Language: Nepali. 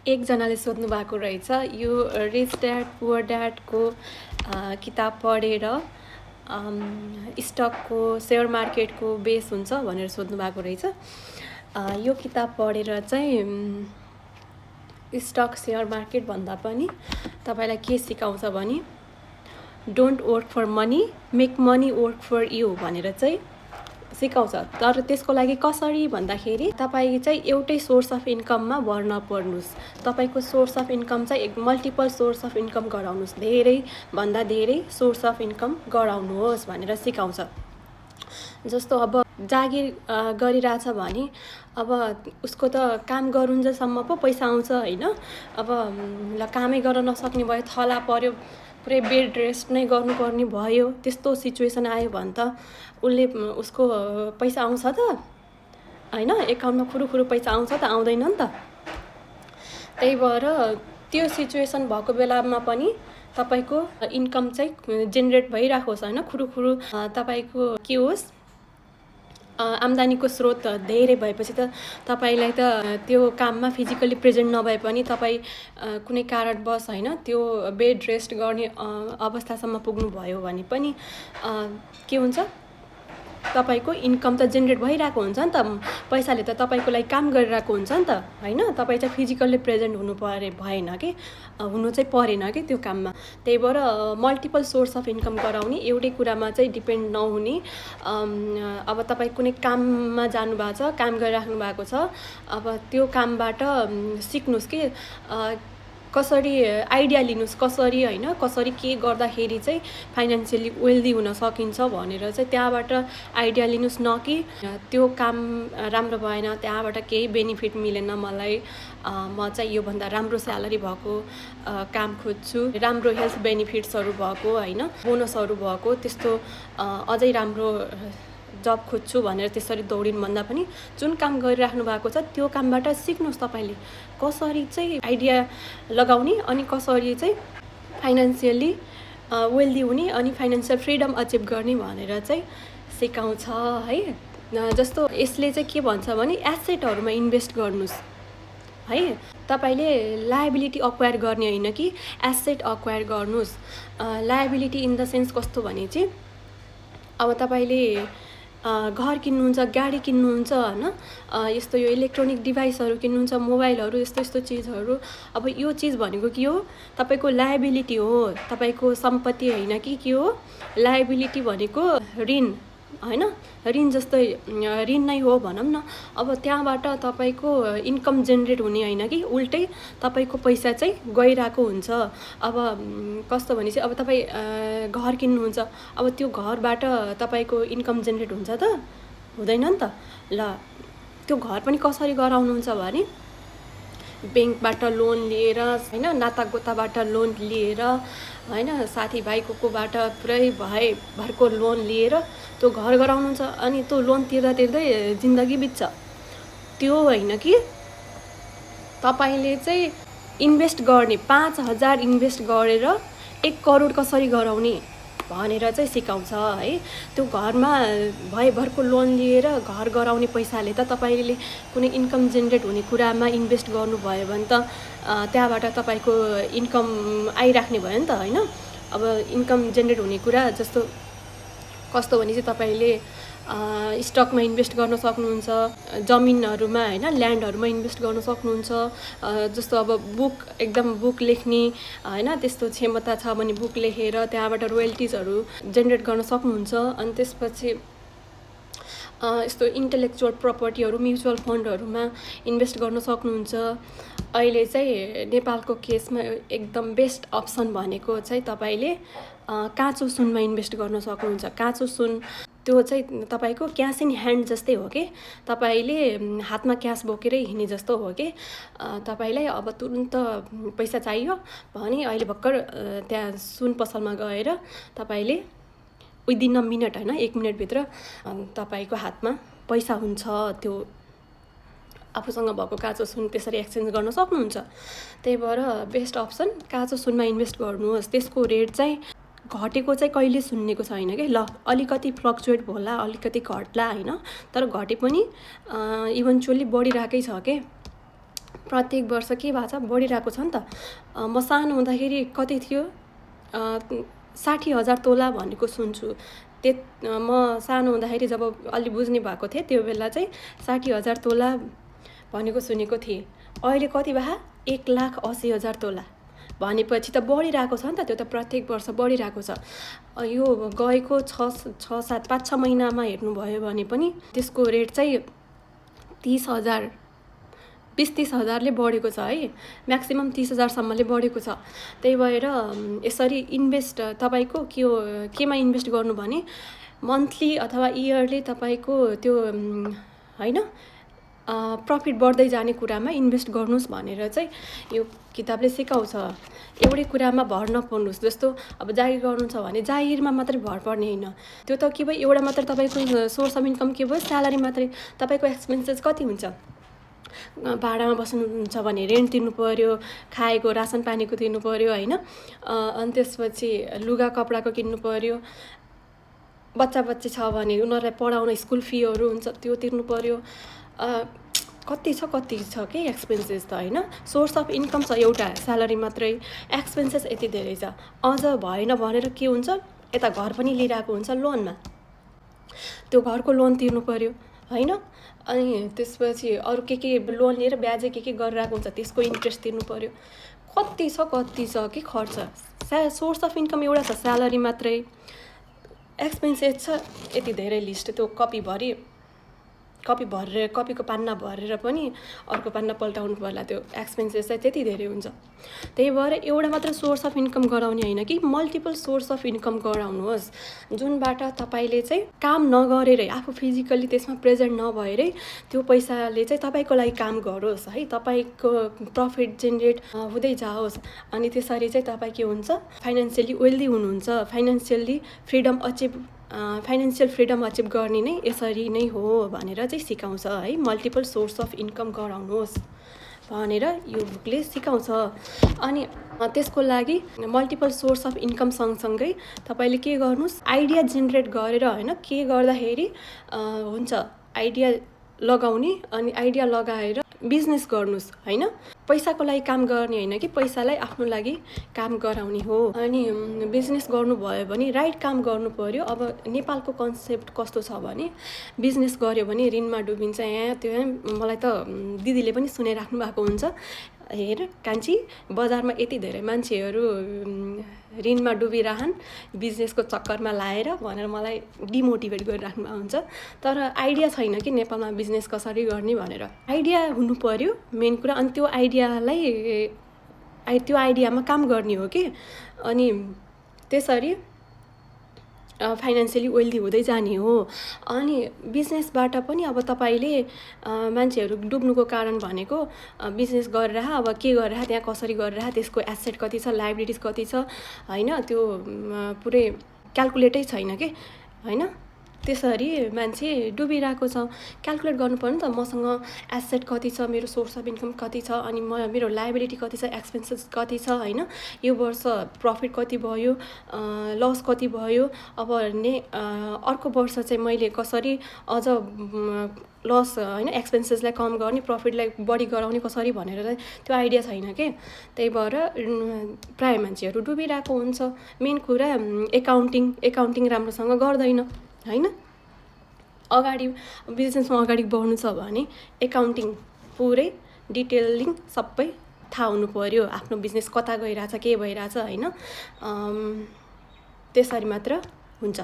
एकजनाले सोध्नु भएको रहेछ यो रिच ड्याड पुअर ड्याडको किताब पढेर स्टकको सेयर मार्केटको बेस हुन्छ भनेर सोध्नु भएको रहेछ। यो किताब पढेर चाहिँ स्टक सेयर मार्केट भन्दा पनि तपाईँलाई के सिकाउँछ भने don't work for money make money work for you भनेर चाहिँ सिकाउँछ। तर त्यसको लागि कसरी भन्दाखेरि तपाईँ चाहिँ एउटै सोर्स अफ इन्कममा भर नपर्नुहोस्। तपाईँको सोर्स अफ इन्कम चाहिँ मल्टिपल सोर्स अफ इन्कम गराउनुहोस्, धेरैभन्दा धेरै सोर्स अफ इन्कम गराउनुहोस् भनेर सिकाउँछ। जस्तो अब जागिर गरिरहेछ भने अब उसको त काम गरुन्जेलसम्म पो पैसा आउँछ होइन। अब ल कामै गर्न नसक्ने भयो, थला पर्यो, पुरै बेड रेस्ट नै गर्नुपर्ने भयो, त्यस्तो सिचुएसन आयो भने त उसको पैसा आउँछ त होइन, एकाउन्टमा खुरुखुरु पैसा आउँछ त, आउँदैन नि त। त्यही भएर त्यो सिचुएसन भएको बेलामा पनि तपाईँको इन्कम चाहिँ जेनेरेट भइरहेको होस् होइन, खुरुखुरु तपाईँको के होस्, आम्दानीको स्रोत धेरै भएपछि त तपाईँलाई त त्यो काममा फिजिकली प्रेजेन्ट नभए पनि तपाईँ कुनै कारणवश होइन त्यो बेड रेस्ट गर्ने अवस्थासम्म पुग्नु भयो भने पनि के हुन्छ, तपाईँको इन्कम त जेनेरेट भइरहेको हुन्छ नि त। पैसाले त तपाईँको लागि काम गरिरहेको हुन्छ नि त होइन। तपाईँ चाहिँ फिजिकल्ली प्रेजेन्ट हुनु भएन कि हुनु चाहिँ परेन कि त्यो काममा। त्यही भएर मल्टिपल सोर्स अफ इन्कम गराउने, एउटै कुरामा चाहिँ डिपेन्ड नहुने। अब तपाईँ कुनै काममा जानुभएको छ, काम गरिराख्नु भएको छ, अब त्यो कामबाट सिक्नुहोस् कि कसरी आइडिया लिनुहोस्, कसरी होइन, कसरी के गर्दाखेरि चाहिँ फाइनेन्सियली वेल्दी हुन सकिन्छ भनेर चाहिँ त्यहाँबाट आइडिया लिनुहोस्। न कि त्यो काम राम्रो भएन, त्यहाँबाट केही बेनिफिट मिलेन मलाई, म चाहिँ योभन्दा राम्रो स्यालेरी भएको काम खोज्छु, राम्रो हेल्थ बेनिफिट्सहरू भएको होइन, बोनसहरू भएको त्यस्तो अझै राम्रो जब खोज्छु भनेर त्यसरी दौडिनु भन्दा पनि जुन काम गरिराख्नु भएको छ त्यो कामबाट सिक्नुहोस् तपाईँले कसरी चाहिँ आइडिया लगाउने अनि कसरी चाहिँ फाइनेन्सियली वेल्दी हुने अनि फाइनेन्सियल फ्रिडम अचिभ गर्ने भनेर चाहिँ सिकाउँछ है। जस्तो यसले चाहिँ के भन्छ भने एसेटहरूमा इन्भेस्ट गर्नुहोस् है। तपाईँले लायबिलिटी अक्वायर गर्ने होइन कि एसेट अक्वायर गर्नुहोस्। लायबिलिटी इन द सेन्स कस्तो भने चाहिँ अब तपाईँले घर किन्नुहुन्छ, गाडी किन्नुहुन्छ होइन, यस्तो यो इलेक्ट्रोनिक डिभाइसहरू किन्नुहुन्छ, मोबाइलहरू, यस्तो यस्तो चिजहरू। अब यो चिज भनेको के हो, तपाईँको लायबिलिटी हो, तपाईँको सम्पत्ति होइन कि के हो। लायबिलिटी भनेको ऋण होइन, ऋण जस्तै ऋण नै हो भनौँ न। अब त्यहाँबाट तपाईँको इन्कम जेनेरेट हुने होइन कि उल्टै तपाईँको पैसा चाहिँ गइरहेको हुन्छ। अब कस्तो भने चाहिँ अब तपाईँ घर किन्नुहुन्छ, अब त्यो घरबाट तपाईँको इन्कम जेनेरेट हुन्छ त, हुँदैन नि त। ल त्यो घर पनि कसरी गराउनुहुन्छ भने ब्याङ्कबाट लोन लिएर होइन, नातागोताबाट लोन लिएर होइन, साथीभाइकोबाट पुरै भरको लोन लिएर त्यो घर गराउनुहुन्छ। अनि त्यो लोन तिर्दा तिर्दै जिन्दगी बित्छ। त्यो होइन कि तपाईँले चाहिँ इन्भेस्ट गर्ने 5,000 इन्भेस्ट गरेर 1 करोड कसरी गराउने भनेर चाहिँ सिकाउँछ है। त्यो घरमा भरको लोन लिएर घर गराउने पैसाले त तपाईँले कुनै इन्कम जेनेरेट हुने कुरामा इन्भेस्ट गर्नुभयो भने त त्यहाँबाट तपाईँको इन्कम आइराख्ने भयो नि त होइन। अब इन्कम जेनेरेट हुने कुरा जस्तो कस्तो भने चाहिँ तपाईँले स्टकमा इन्भेस्ट गर्न सक्नुहुन्छ, जमिनहरूमा होइन, ल्यान्डहरूमा इन्भेस्ट गर्न सक्नुहुन्छ। जस्तो अब एकदम बुक लेख्ने होइन, त्यस्तो क्षमता छ भने बुक लेखेर त्यहाँबाट रोयल्टिजहरू जेनेरेट गर्न सक्नुहुन्छ। अनि त्यसपछि यस्तो इन्टेलेक्चुअल प्रपर्टीहरू, म्युचुअल फन्डहरूमा इन्भेस्ट गर्न सक्नुहुन्छ। अहिले चाहिँ नेपालको केसमा एकदम बेस्ट अप्सन भनेको चाहिँ तपाईँले काँचो सुनमा इन्भेस्ट गर्न सक्नुहुन्छ। काँचो सुन त्यो चाहिँ तपाईँको क्यास इन ह्यान्ड जस्तै हो कि, तपाईँले हातमा क्यास बोकेरै हिँड्ने जस्तो हो कि। तपाईँलाई अब तुरुन्त पैसा चाहियो भने अहिले भर्खर त्यहाँ सुन पसलमा गएर तपाईँले विदिन अ मिनट होइन, 1 मिनटभित्र तपाईँको हातमा पैसा हुन्छ। त्यो आफूसँग भएको काँचो सुन त्यसरी एक्सचेन्ज गर्न सक्नुहुन्छ। त्यही भएर बेस्ट अप्सन काँचो सुनमा इन्भेस्ट गर्नुहोस्। त्यसको रेट चाहिँ घटेको चाहिँ कहिले सुन्नेको छैन कि। ल अलिकति फ्लक्चुएट होला, अलिकति घट्ला होइन, तर घटे पनि इभेन्चुअली बढिरहेकै छ के। प्रत्येक वर्ष के भएको छ, बढिरहेको छ नि त। म सानो हुँदाखेरि कति थियो, 60,000 तोला भनेको सुन्छु। म सानो हुँदाखेरि जब अलि बुझ्ने भएको थिएँ त्यो बेला चाहिँ 60,000 तोला भनेको सुनेको थिएँ। अहिले कति भए, 1,80,000 तोला भनेपछि त बढिरहेको छ नि त। त्यो त प्रत्येक वर्ष बढिरहेको छ। यो गएको 5-6 महिनामा हेर्नुभयो भने पनि त्यसको रेट चाहिँ 30,000, 20-30 हजारले बढेको छ है। म्याक्सिमम् 30,000सम्मले बढेको छ। त्यही भएर यसरी इन्भेस्ट तपाईँको केमा इन्भेस्ट गर्नु भने मन्थली अथवा इयरली तपाईँको त्यो होइन प्रफिट बढ्दै जाने कुरामा इन्भेस्ट गर्नुहोस् भनेर चाहिँ यो किताबले सिकाउँछ। एउटै कुरामा भर नपर्नुहोस्। जस्तो अब जागिर गर्नु छ भने जागिरमा मात्रै भर पर्ने होइन। त्यो त के भयो, एउटा मात्र तपाईँको सोर्स अफ इन्कम के भयो, स्यालेरी मात्रै। तपाईँको एक्सपेन्सेस कति हुन्छ, भाडामा बस्नुहुन्छ भने रेन्ट तिर्नु पऱ्यो, खाएको रासन पानीको तिर्नु पऱ्यो होइन, अनि त्यसपछि लुगा कपडाको किन्नु पऱ्यो, बच्चा छ भने उनीहरूलाई पढाउन स्कुल फीहरू हुन्छ त्यो तिर्नु पऱ्यो। कति छ कि एक्सपेन्सेस त होइन। सोर्स अफ इन्कम छ एउटा स्यालेरी मात्रै, एक्सपेन्सेस यति धेरै छ। अझ भएन भनेर के हुन्छ, यता घर पनि लिइरहेको हुन्छ लोनमा, त्यो घरको लोन तिर्नु पऱ्यो होइन। अनि त्यसपछि अरू के लोन लिएर ब्याजै के गरिरहेको हुन्छ त्यसको इन्ट्रेस्ट तिर्नु पऱ्यो। कति छ कि खर्च। सोर्स अफ इन्कम एउटा छ स्यालेरी मात्रै, एक्सपेन्सेस छ यति धेरै लिस्ट। त्यो कपीको पान्ना भरेर पनि अर्को पान्ना पल्टाउनु पर्ला। त्यो एक्सपेन्सेस चाहिँ त्यति धेरै हुन्छ। त्यही भएर एउटा मात्र सोर्स अफ इन्कम गराउने होइन कि मल्टिपल सोर्स अफ इन्कम गराउनुहोस्, जुनबाट तपाईँले चाहिँ काम नगरेरै, आफू फिजिकल्ली त्यसमा प्रेजेन्ट नभएरै त्यो पैसाले चाहिँ तपाईँको लागि काम गरोस् है, तपाईँको प्रफिट जेनेरेट हुँदै जाओस्। अनि त्यसरी चाहिँ तपाईँ के हुन्छ, फाइनेन्सियली वेल्दी हुनुहुन्छ। फाइनेन्सियल फ्रिडम अचिभ गर्ने नै यसरी नै हो भनेर चाहिँ सिकाउँछ है। मल्टिपल सोर्स अफ इन्कम गराउनुहोस् भनेर यो बुकले सिकाउँछ। अनि त्यसको लागि मल्टिपल सोर्स अफ इन्कम सँगसँगै तपाईँले के गर्नुहोस्, आइडिया जेनेरेट गरेर होइन, के गर्दाखेरि हुन्छ आइडिया लगाउने, अनि आइडिया लगाएर बिजनेस गर्नुहोस् होइन। पैसाको लागि काम गर्ने होइन कि पैसालाई आफ्नो लागि काम गराउने हो। अनि बिजनेस गर्नुभयो भने राइट काम गर्नु पर्यो। अब नेपालको कन्सेप्ट कस्तो छ भने बिजनेस गर्यो भने ऋणमा डुबिन्छ। त्यो मलाई त दिदीले पनि सुनाइराख्नु भएको हुन्छ, हेर कान्छी बजारमा यति धेरै मान्छेहरू ऋणमा डुबिरहन् बिजनेसको चक्करमा लाएर भनेर मलाई डिमोटिभेट गरिराख्नु भएको हुन्छ। तर आइडिया छैन कि नेपालमा बिजनेस कसरी गर्ने भनेर। आइडिया हुनु पर्यो मेन कुरा। अनि त्यो आइडियामा काम गर्ने हो कि। अनि त्यसरी फाइनेन्सियली वेल्दी हुँदै जाने हो। अनि बिजनेसबाट पनि अब तपाईँले मान्छेहरू डुब्नुको कारण भनेको बिजनेस गरेर अब के गरेर त्यहाँ कसरी गरेर त्यसको एसेट कति छ, लाइबिलिटिज कति छ होइन, त्यो पुरै क्यालकुलेटै छैन कि होइन। त्यसरी मान्छे डुबिरहेको छ। क्यालकुलेट गर्नुपर्ने त मसँग एसेट कति छ, मेरो सोर्स अफ इन्कम कति छ, अनि मेरो लाइबिलिटी कति छ, एक्सपेन्सेस कति छ होइन, यो वर्ष प्रफिट कति भयो, लस कति भयो, अब अर्को वर्ष चाहिँ मैले कसरी अझ लस होइन एक्सपेन्सेसलाई कम गर्ने, प्रफिटलाई बढी गराउने कसरी भनेर चाहिँ त्यो आइडिया छैन के। त्यही भएर प्रायः मान्छेहरू डुबिरहेको हुन्छ। मेन कुरा एकाउन्टिङ राम्रोसँग गर्दैन होइन। अगाडि बिजनेसमा अगाडि बढ्नु छ भने एकाउन्टिङ पुरै डिटेलिङ सबै थाहा हुनु पर्यो। आफ्नो बिजनेस कता गइरहेछ, के भइरहेछ होइन, त्यसरी मात्र हुन्छ।